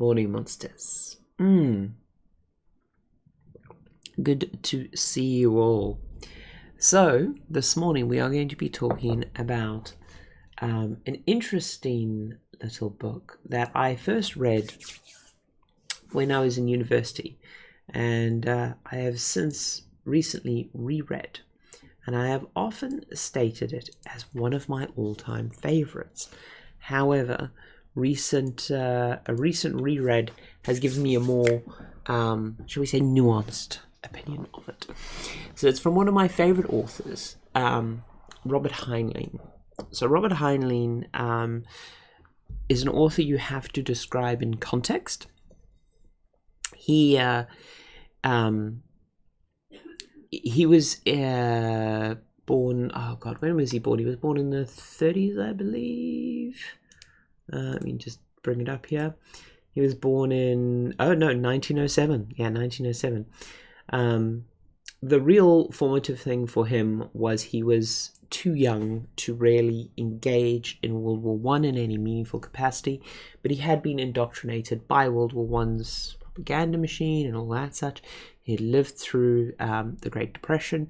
Morning, monsters. Good to see you all. So, this morning we are going to be talking about an interesting little book that I first read when I was in university, and I have since recently reread, and I have often stated it as one of my all-time favorites. However, a recent reread has given me a more, shall we say, nuanced opinion of it. So it's from one of my favorite authors, Robert Heinlein. So Robert Heinlein is an author you have to describe in context. He was born. Oh God, when was he born? He was born in the 30s, I believe. Let me just bring it up here. He was born in 1907. Yeah, 1907. The real formative thing for him was he was too young to really engage in World War One in any meaningful capacity, but he had been indoctrinated by World War One's propaganda machine and all that such. He had lived through the Great Depression,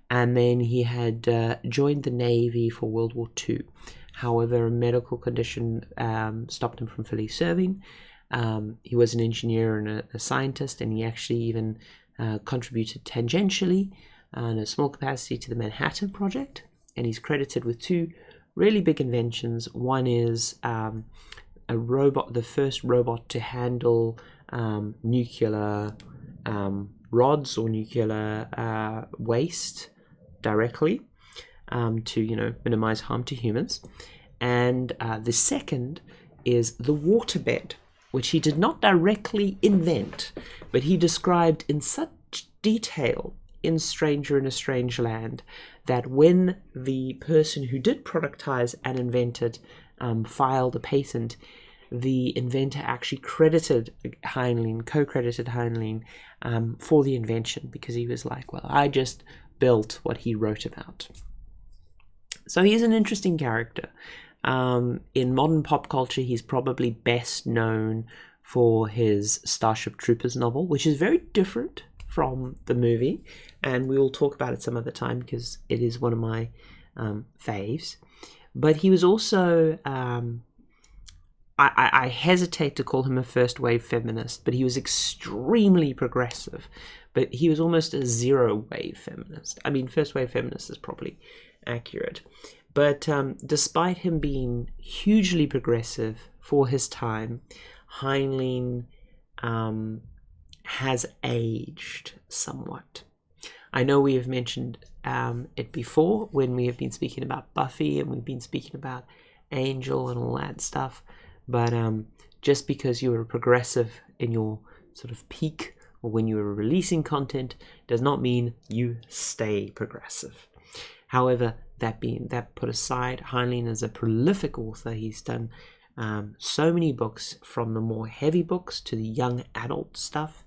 and then he had joined the Navy for World War Two. However, a medical condition stopped him from fully serving. He was an engineer and a scientist, and he actually even contributed tangentially in a small capacity to the Manhattan Project, and he's credited with two really big inventions. One is a robot, the first robot to handle nuclear rods or nuclear waste directly to minimize harm to humans. And the second is the waterbed, which he did not directly invent, but he described in such detail in Stranger in a Strange Land that when the person who did productize and invent it filed a patent, the inventor actually co-credited Heinlein for the invention, because he was like, well, I just built what he wrote about. So he's an interesting character. In modern pop culture, he's probably best known for his Starship Troopers novel, which is very different from the movie, and we will talk about it some other time because it is one of my faves. But he was also, I hesitate to call him a first wave feminist, but he was extremely progressive, but he was almost a zero wave feminist. I mean, first wave feminist is probably accurate. But despite him being hugely progressive for his time, Heinlein has aged somewhat. I know we have mentioned it before when we have been speaking about Buffy and we've been speaking about Angel and all that stuff, but just because you were progressive in your sort of peak or when you were releasing content does not mean you stay progressive. However, that put aside, Heinlein is a prolific author. He's done so many books, from the more heavy books to the young adult stuff.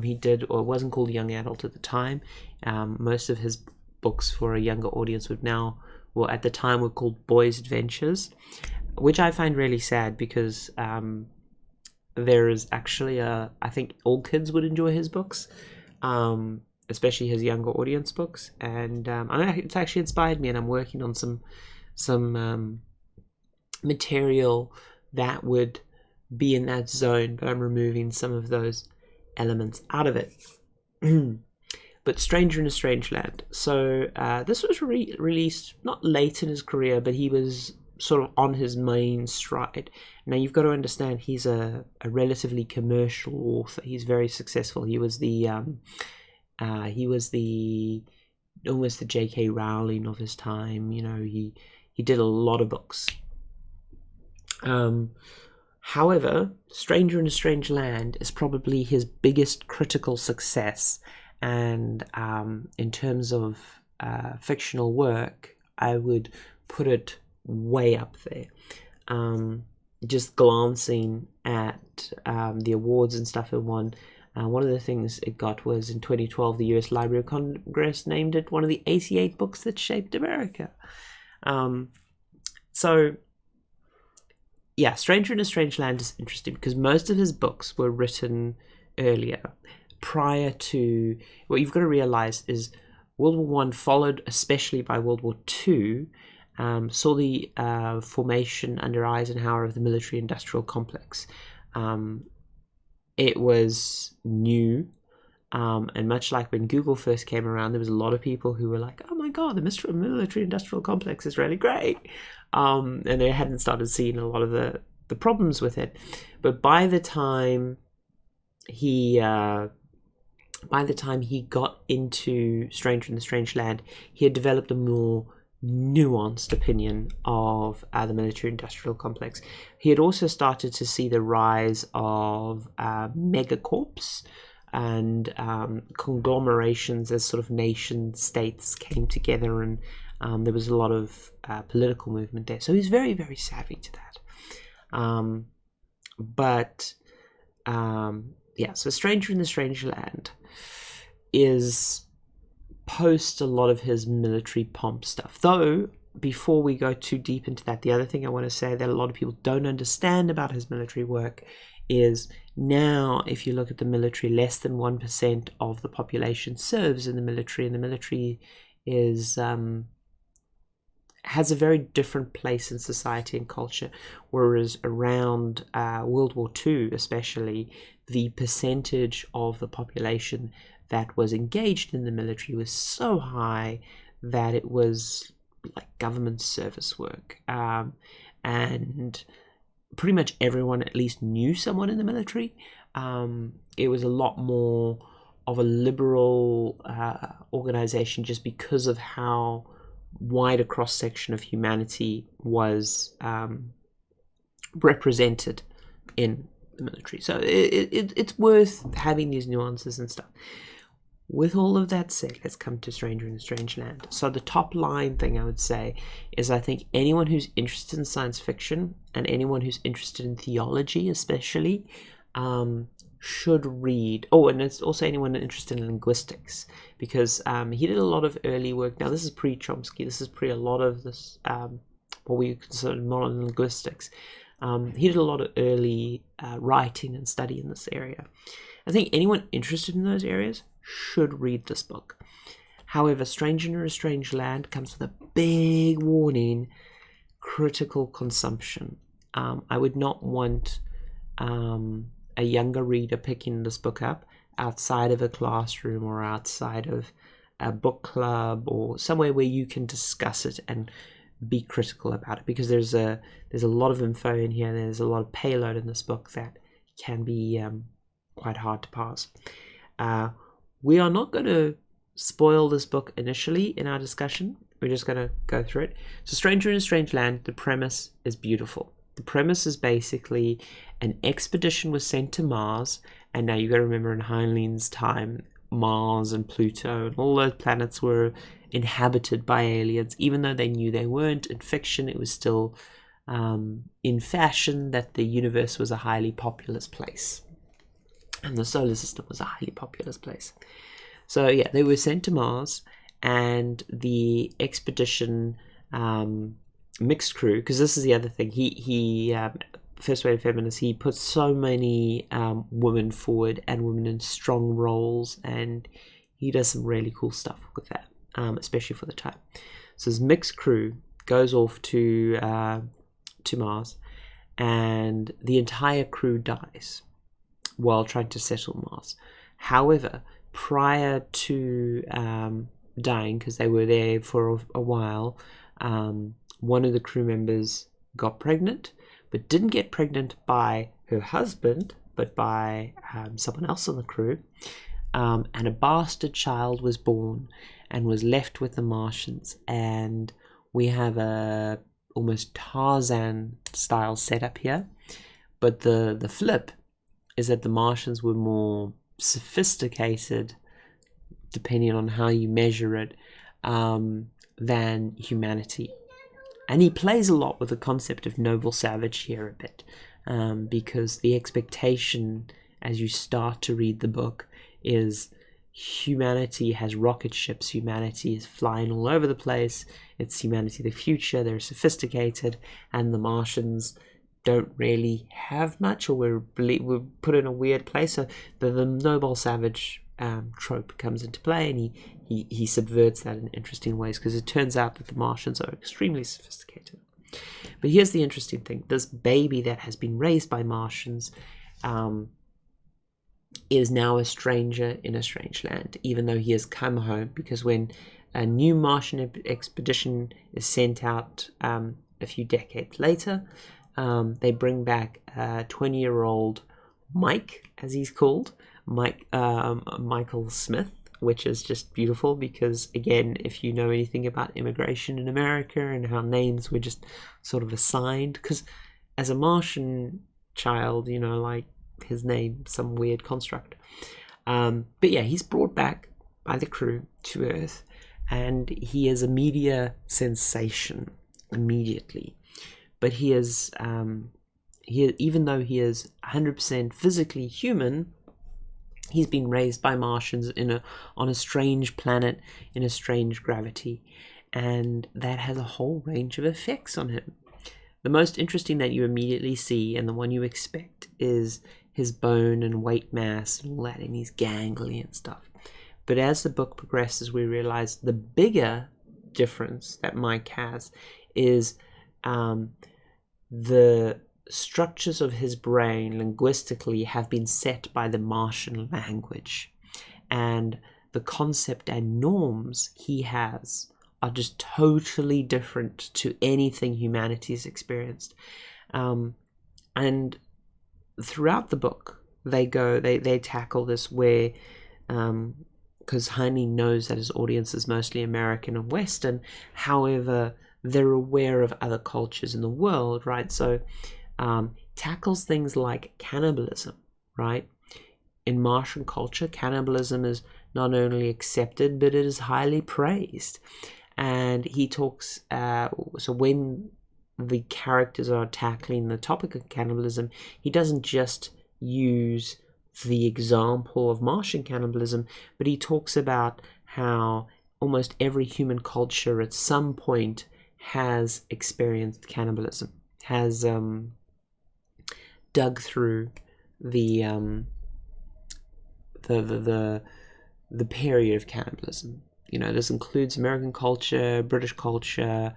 He did, or it wasn't called young adult at the time. Most of his books for a younger audience at the time were called Boys' Adventures, which I find really sad because there is actually I think all kids would enjoy his books. Especially his younger audience books, and it's actually inspired me, and I'm working on some material that would be in that zone, but I'm removing some of those elements out of it. But Stranger in a Strange Land. So this was released not late in his career, but he was sort of on his main stride. Now you've got to understand he's a relatively commercial author. He's very successful. He was almost the J.K. Rowling of his time. He did a lot of books. However, Stranger in a Strange Land is probably his biggest critical success, and in terms of fictional work, I would put it way up there. Just glancing at the awards and stuff it won, one of the things it got was in 2012, the US Library of Congress named it one of the 88 books that shaped America. So yeah, Stranger in a Strange Land is interesting because most of his books were written earlier, prior to. What you've got to realize is World War One, followed especially by World War Two, saw the formation under Eisenhower of the military-industrial complex. It was new, and much like when Google first came around, there was a lot of people who were like, "Oh my God, the military-industrial complex is really great," and they hadn't started seeing a lot of the problems with it. But by the time he got into Stranger in the Strange Land, he had developed a more nuanced opinion of the military-industrial complex. He had also started to see the rise of megacorps and conglomerations as sort of nation states came together, and there was a lot of political movement there. So he's very, very savvy to that. So Stranger in the Strange Land is post a lot of his military pomp stuff. Though, before we go too deep into that, the other thing I want to say that a lot of people don't understand about his military work is now, if you look at the military, less than 1% of the population serves in the military, and the military is has a very different place in society and culture, whereas around World War II especially, the percentage of the population that was engaged in the military was so high that it was like government service work, and pretty much everyone at least knew someone in the military. It was a lot more of a liberal organization just because of how wide a cross-section of humanity was represented in the military. So it's worth having these nuances and stuff. With all of that said, let's come to Stranger in a Strange Land. So the top line thing I would say is, I think anyone who's interested in science fiction and anyone who's interested in theology especially should read. Oh, and it's also anyone interested in linguistics, because he did a lot of early work. Now this is pre-Chomsky. This is pre a lot of this what we consider modern linguistics. He did a lot of early writing and study in this area. I think anyone interested in those areas should read this book. However, Stranger in a Strange Land comes with a big warning: critical consumption. I would not want a younger reader picking this book up outside of a classroom or outside of a book club or somewhere where you can discuss it and be critical about it, because there's a lot of info in here. There's a lot of payload in this book that can be quite hard to pass. We are not going to spoil this book initially in our discussion. We're just going to go through it. So Stranger in a Strange Land, the premise is beautiful. The premise is basically an expedition was sent to Mars, and now you've got to remember, in Heinlein's time, Mars and Pluto and all those planets were inhabited by aliens. Even though they knew they weren't in fiction, it was still in fashion that the universe was a highly populous place, and the solar system was a highly populous place. So yeah, they were sent to Mars, and the expedition mixed crew, because this is the other thing, he First Wave Feminist, he puts so many women forward and women in strong roles, and he does some really cool stuff with that, especially for the time. So his mixed crew goes off to Mars, and the entire crew dies while trying to settle Mars. However, prior to dying, because they were there for a while, one of the crew members got pregnant, but didn't get pregnant by her husband, but by someone else on the crew. And a bastard child was born and was left with the Martians. And we have a almost Tarzan style setup here. But the flip is that the Martians were more sophisticated, depending on how you measure it, than humanity. And he plays a lot with the concept of noble savage here a bit, because the expectation as you start to read the book is humanity has rocket ships, humanity is flying all over the place, it's humanity the future, they're sophisticated, and the Martians don't really have much, or we're put in a weird place. So the noble savage trope comes into play, and he subverts that in interesting ways, because it turns out that the Martians are extremely sophisticated. But here's the interesting thing: this baby that has been raised by Martians is now a stranger in a strange land, even though he has come home, because when a new Martian expedition is sent out a few decades later, they bring back 20-year-old Mike, as he's called, Michael Smith, which is just beautiful, because again, if you know anything about immigration in America and how names were just sort of assigned, because as a Martian child, you know, like his name, some weird construct. But yeah, he's brought back by the crew to Earth, and he is a media sensation immediately. But he is, even though he is 100% physically human, he's been raised by Martians on a strange planet in a strange gravity, and that has a whole range of effects on him. The most interesting that you immediately see, and the one you expect, is his bone and weight mass and all that, and he's gangly and stuff. But as the book progresses, we realize the bigger difference that Mike has is the structures of his brain linguistically have been set by the Martian language, and the concept and norms he has are just totally different to anything humanity's experienced. And throughout the book, they tackle this where, because Heinlein knows that his audience is mostly American and Western, however, they're aware of other cultures in the world, right? So tackles things like cannibalism, right? In Martian culture, cannibalism is not only accepted, but it is highly praised. And he talks, so when the characters are tackling the topic of cannibalism, he doesn't just use the example of Martian cannibalism, but he talks about how almost every human culture at some point has experienced cannibalism, has dug through the period of cannibalism. You know, this includes American culture, British culture,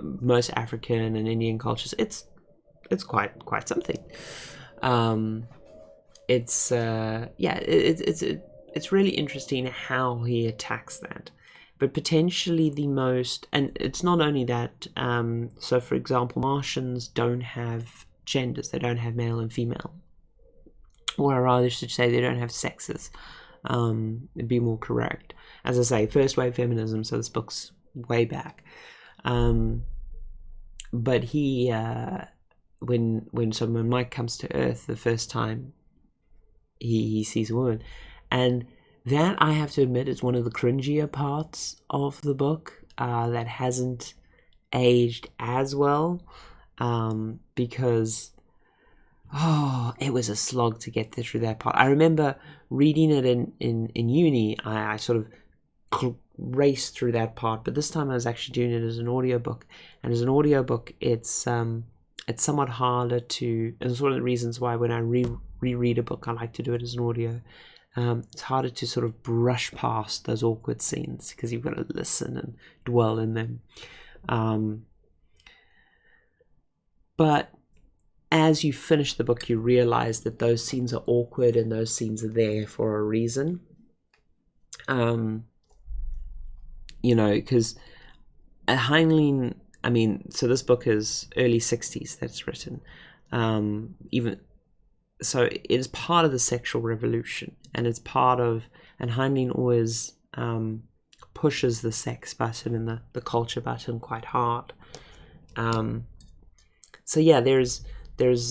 most African and Indian cultures. It's quite something. It's really interesting how he attacks that. But potentially the most, and it's not only that. So, for example, Martians don't have genders; they don't have male and female, or rather, I should say, they don't have sexes. It'd be more correct. As I say, first wave feminism, so this book's way back. But he, when Mike comes to Earth the first time, he sees a woman, and that, I have to admit, is one of the cringier parts of the book that hasn't aged as well, because it was a slog to get through that part. I remember reading it in uni. I sort of raced through that part, but this time I was actually doing it as an audiobook. And as an audiobook, it's somewhat harder to, and it's one of the reasons why when I reread a book, I like to do it as an audio. It's harder to sort of brush past those awkward scenes, because you've got to listen and dwell in them. But as you finish the book, you realize that those scenes are awkward and those scenes are there for a reason. You know, because Heinlein, I mean, so this book is early 60s that's written. So it is part of the sexual revolution, and it's part of, and Heinlein always pushes the sex button and the culture button quite hard. So yeah, there's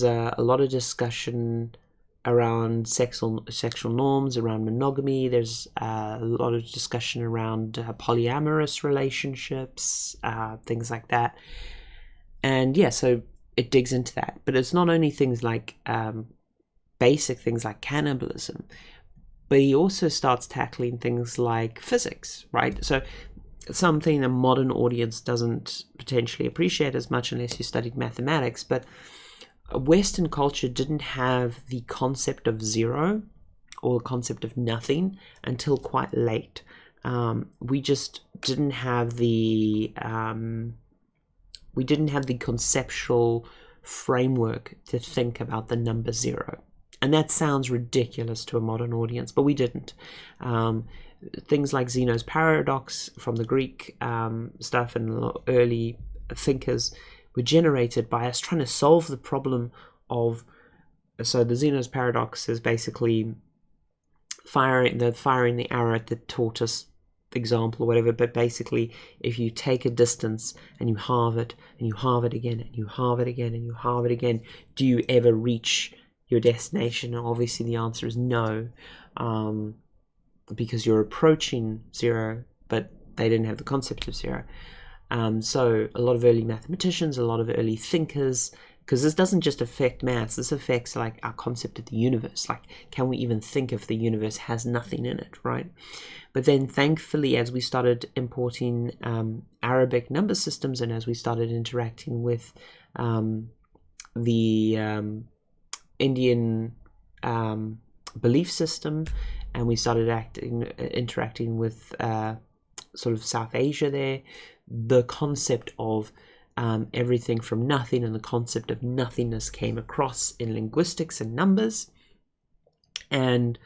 a lot of discussion around sexual norms, around monogamy. There's a lot of discussion around polyamorous relationships, things like that. And yeah, so it digs into that. But it's not only things like basic things like cannibalism, but he also starts tackling things like physics, right? So something a modern audience doesn't potentially appreciate as much unless you studied mathematics, but Western culture didn't have the concept of zero or the concept of nothing until quite late. We just didn't have the conceptual framework to think about the number zero. And that sounds ridiculous to a modern audience, but we didn't. Things like Zeno's paradox from the Greek stuff and early thinkers were generated by us trying to solve the problem of. So the Zeno's paradox is basically firing the arrow at the tortoise example or whatever, but basically if you take a distance and you halve it and you halve it again and you halve it again and you halve it again, do you ever reach your destination? And obviously the answer is no, because you're approaching zero, but they didn't have the concept of zero. So a lot of early mathematicians, a lot of early thinkers, because this doesn't just affect maths, this affects like our concept of the universe. Like, can we even think if the universe has nothing in it, right? But then thankfully, as we started importing Arabic number systems and as we started interacting with the Indian belief system, and we started interacting with sort of South Asia there, the concept of everything from nothing and the concept of nothingness came across in linguistics and numbers, and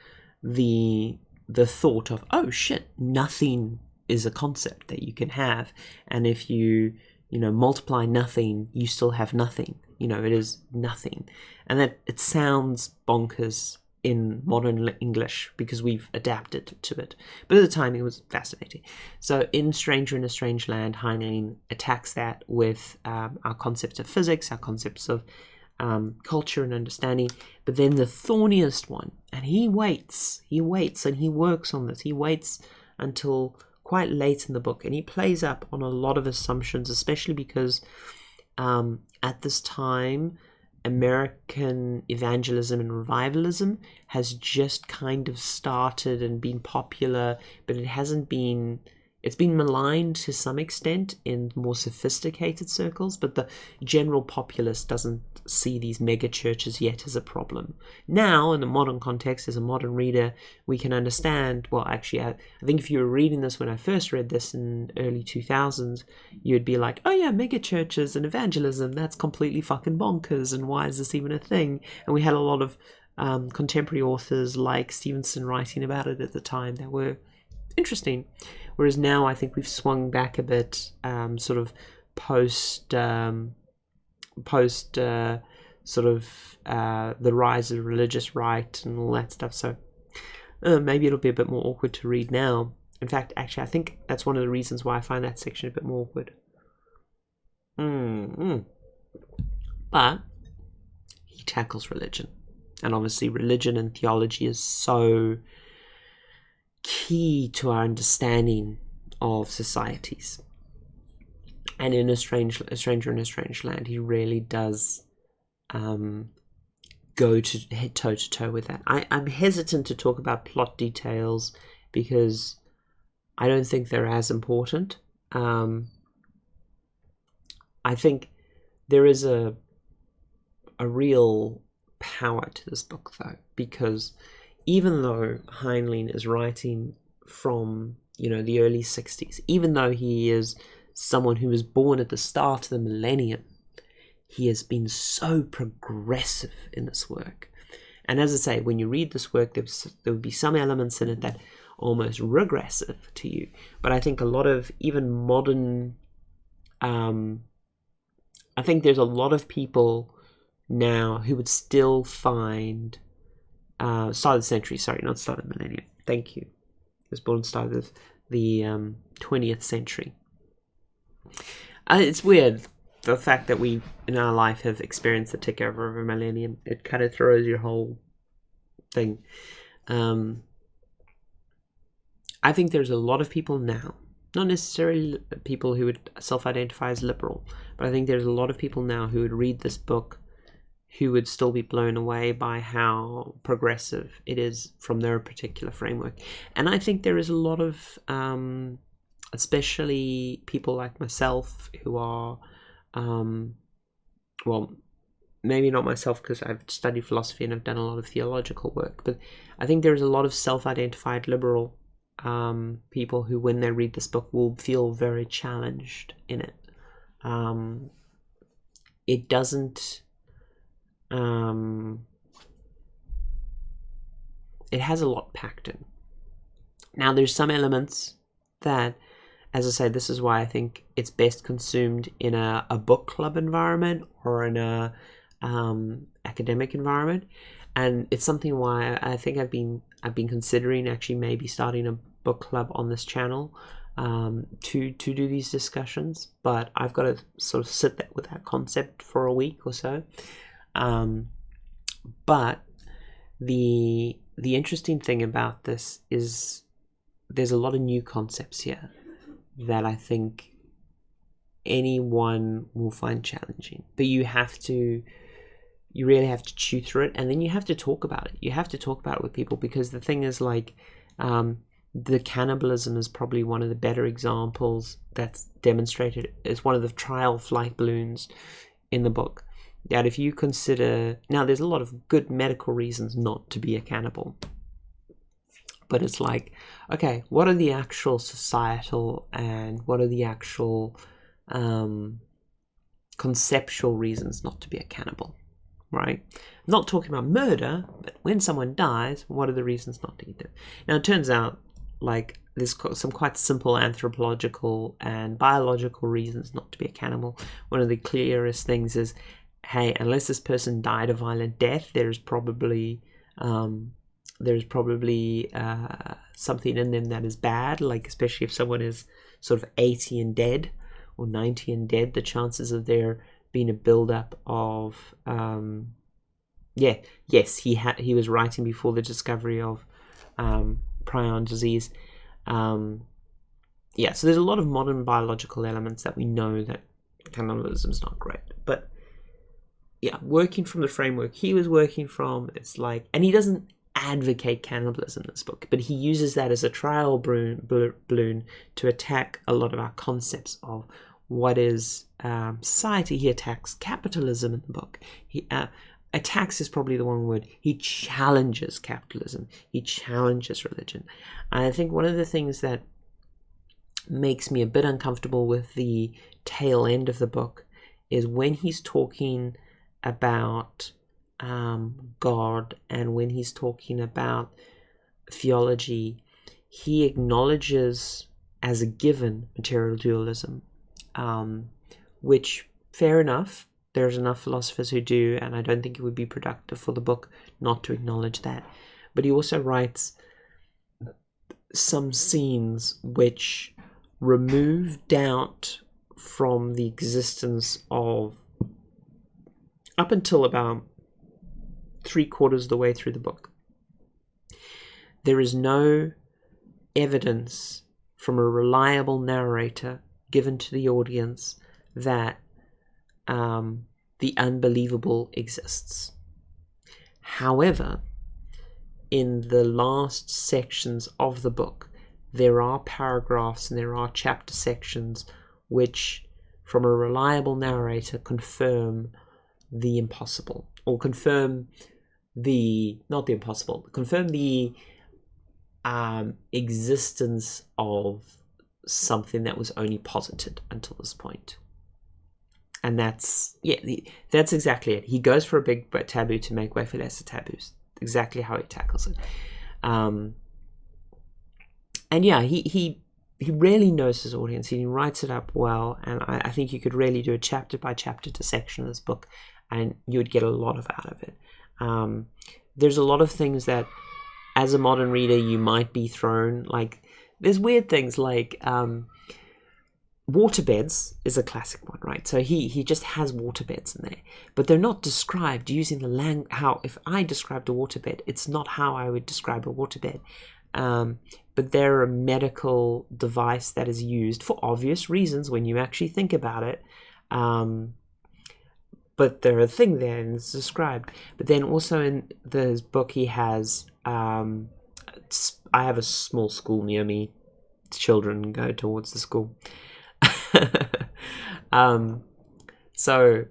the thought of, oh shit, nothing is a concept that you can have, and if you multiply nothing, you still have nothing. It is nothing, and that it sounds bonkers in modern English because we've adapted to it, but at the time it was fascinating. So in Stranger in a Strange Land, Heinlein attacks that with our concepts of physics, our concepts of culture and understanding. But then the thorniest one, and he waits and he works on this, he waits until quite late in the book, and he plays up on a lot of assumptions, especially because at this time American evangelism and revivalism has just kind of started and been popular, but it's been maligned to some extent in more sophisticated circles, but the general populace doesn't see these mega churches yet as a problem. Now, in the modern context, as a modern reader, we can understand, well, actually, I think if you were reading this when I first read this in early 2000s, you'd be like, oh yeah, mega churches and evangelism, that's completely fucking bonkers, and why is this even a thing? And we had a lot of contemporary authors like Stevenson writing about it at the time that were interesting. Whereas now I think we've swung back a bit, sort of post the rise of religious right and all that stuff. So maybe it'll be a bit more awkward to read now. In fact, actually, I think that's one of the reasons why I find that section a bit more awkward. But he tackles religion, and obviously religion and theology is so key to our understanding of societies. And in A Stranger in a Strange Land, he really does go to head toe to toe with that. I'm hesitant to talk about plot details because I don't think they're as important. I think there is a real power to this book, though, because even though Heinlein is writing from, the early 60s, even though he is someone who was born at the start of the millennium, he has been so progressive in this work. And as I say, when you read this work, there would be some elements in it that are almost regressive to you. But I think a lot of even modern, I think there's a lot of people now who would still find start of the century, sorry, not start of the millennium. Thank you. He was born at the start of the 20th century. It's weird, the fact that we, in our life, have experienced the tick over of a millennium. It kind of throws your whole thing. I think there's a lot of people now, not necessarily people who would self-identify as liberal, but I think there's a lot of people now who would read this book who would still be blown away by how progressive it is from their particular framework. And I think there is a lot of especially people like myself who are, well, maybe not myself because I've studied philosophy and I've done a lot of theological work, but I think there's a lot of self-identified liberal people who, when they read this book, will feel very challenged in it. It doesn't, it has a lot packed in. Now, there's some elements that, as I say, this is why I think it's best consumed in a book club environment or in a academic environment, and it's something why I think I've been considering actually maybe starting a book club on this channel to do these discussions, but I've got to sort of sit with that concept for a week or so. But the interesting thing about this is there's a lot of new concepts here that I think anyone will find challenging, but you really have to chew through it, and then you have to talk about it. You have to talk about it with people, because the thing is, like, the cannibalism is probably one of the better examples that's demonstrated as one of the trial flight balloons in the book. That if you consider, now there's a lot of good medical reasons not to be a cannibal, but it's like, okay, what are the actual societal and what are the actual conceptual reasons not to be a cannibal, right? I'm not talking about murder, but when someone dies, what are the reasons not to eat them? Now, it turns out, like, there's some quite simple anthropological and biological reasons not to be a cannibal. One of the clearest things is, hey, unless this person died a violent death, there's probably something in them that is bad, like especially if someone is sort of 80 and dead or 90 and dead, the chances of there being a build-up of he was writing before the discovery of prion disease. So there's a lot of modern biological elements that we know that cannibalism is not great, but working from the framework he was working from, it's like, and he doesn't advocate cannibalism in this book, but he uses that as a trial balloon to attack a lot of our concepts of what is society. He attacks capitalism in the book. He attacks is probably the wrong word. He challenges capitalism. He challenges religion. And I think one of the things that makes me a bit uncomfortable with the tail end of the book is when he's talking about God, and when he's talking about theology, he acknowledges as a given material dualism, which, fair enough, there's enough philosophers who do, and I don't think it would be productive for the book not to acknowledge that. But he also writes some scenes which remove doubt from the existence of, up until about 3/4 of the way through the book, there is no evidence from a reliable narrator given to the audience that the unbelievable exists. However, in the last sections of the book, there are paragraphs and there are chapter sections which, from a reliable narrator, confirm the impossible, or confirm the existence of something that was only posited until this point. And that's exactly it. He goes for a big taboo to make way for lesser taboos. Exactly how he tackles it. He really knows his audience. He writes it up well, and I think you could really do a chapter by chapter dissection of this book, and you would get a lot out of it. There's a lot of things that, as a modern reader, you might be thrown. Like, there's weird things like waterbeds is a classic one, right? So he just has waterbeds in there, but they're not described using the how. If I described a waterbed, it's not how I would describe a waterbed. But they're a medical device that is used for obvious reasons when you actually think about it. But they're a thing there and it's described. But then also in this book he has, I have a small school near me, children go towards the school. So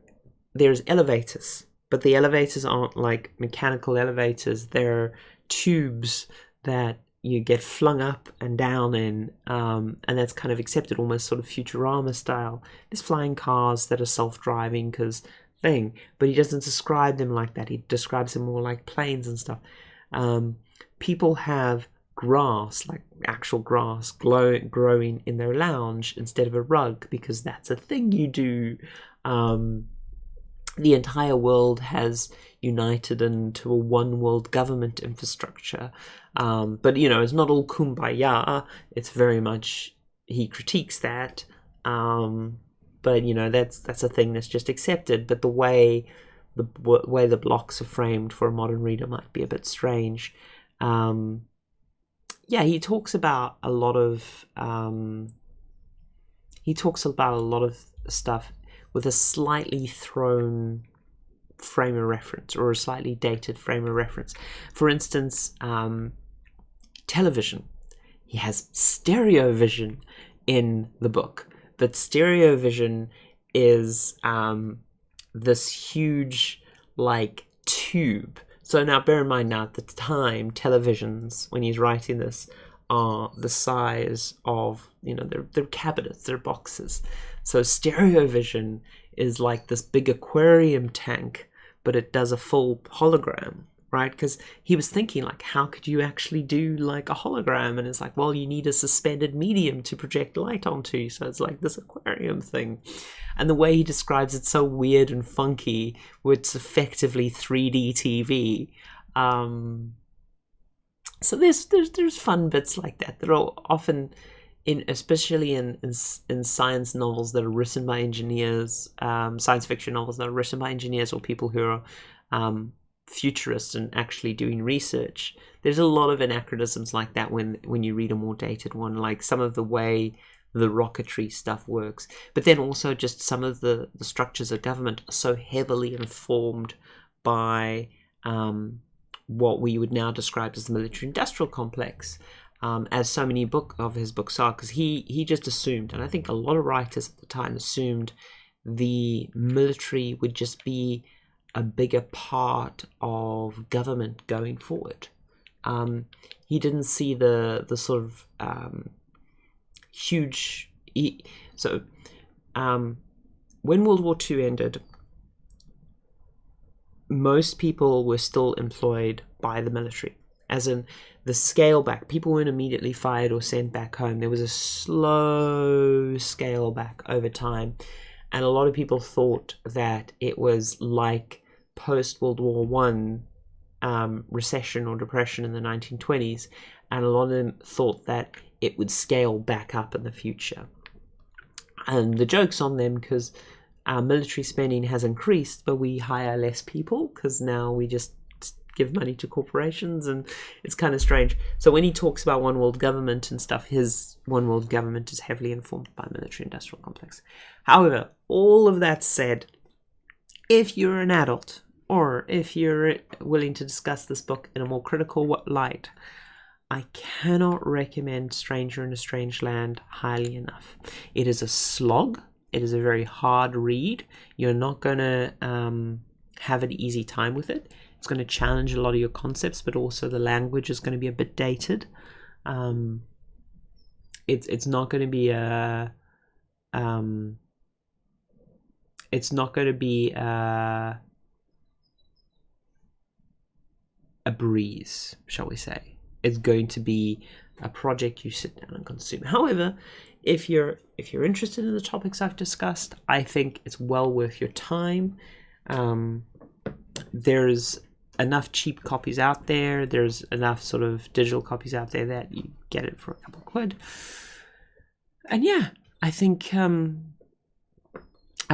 there's elevators, but the elevators aren't like mechanical elevators. They're tubes that you get flung up and down in, and that's kind of accepted, almost sort of Futurama style. There's flying cars that are self-driving but he doesn't describe them like that. He describes them more like planes and stuff. People have grass, like actual grass, growing in their lounge instead of a rug, because that's a thing you do. The entire world has united into a one world government infrastructure, but it's not all kumbaya. It's very much, he critiques that, but that's a thing that's just accepted. But the way the blocks are framed for a modern reader might be a bit strange. He talks about a lot of stuff with a slightly thrown frame of reference, or a slightly dated frame of reference. For instance, television. He has stereo vision in the book, but stereo vision is this huge like tube. So now bear in mind, now at the time, televisions, when he's writing this, are the size of, they're cabinets, they're boxes. So stereo vision is like this big aquarium tank, but it does a full hologram, right? Because he was thinking, like, how could you actually do like a hologram? And it's like, well, you need a suspended medium to project light onto. So it's like this aquarium thing. And the way he describes it's so weird and funky, where it's effectively 3D TV. So there's fun bits like that. They're all often especially in science novels that are written by engineers, science fiction novels that are written by engineers or people who are futurists and actually doing research. There's a lot of anachronisms like that when you read a more dated one, like some of the way the rocketry stuff works, but then also just some of the structures of government are so heavily informed by what we would now describe as the military-industrial complex, as so many of his books are, because he just assumed, and I think a lot of writers at the time assumed, the military would just be a bigger part of government going forward. He didn't see the sort of huge... when World War II ended, most people were still employed by the military, as in the scale back. People weren't immediately fired or sent back home. There was a slow scale back over time, and a lot of people thought that it was like post-World War One recession or depression in the 1920s, and a lot of them thought that it would scale back up in the future. And the joke's on them, because our military spending has increased, but we hire less people because now we just give money to corporations, and it's kind of strange. So when he talks about one world government and stuff, his one world government is heavily informed by military-industrial complex. However, all of that said, if you're an adult, or if you're willing to discuss this book in a more critical light, I cannot recommend Stranger in a Strange Land highly enough. It is a slog. It is a very hard read. You're not going to have an easy time with it. It's going to challenge a lot of your concepts, but also the language is going to be a bit dated. It's not going to be a breeze, shall we say. It's going to be a project you sit down and consume. However, if you're interested in the topics I've discussed, I think it's well worth your time. There's enough cheap copies out there. There's enough sort of digital copies out there that you get it for a couple of quid. And yeah, I think I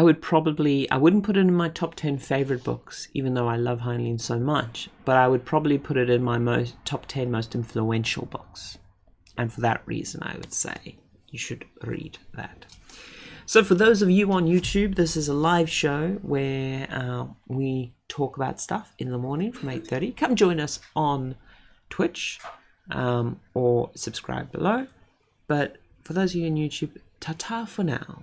wouldn't put it in my top 10 favorite books, even though I love Heinlein so much, but I would probably put it in my top 10 most influential books. And for that reason, I would say you should read that. So for those of you on YouTube, this is a live show where we talk about stuff in the morning from 8:30. Come join us on Twitch, or subscribe below. But for those of you on YouTube, ta-ta for now.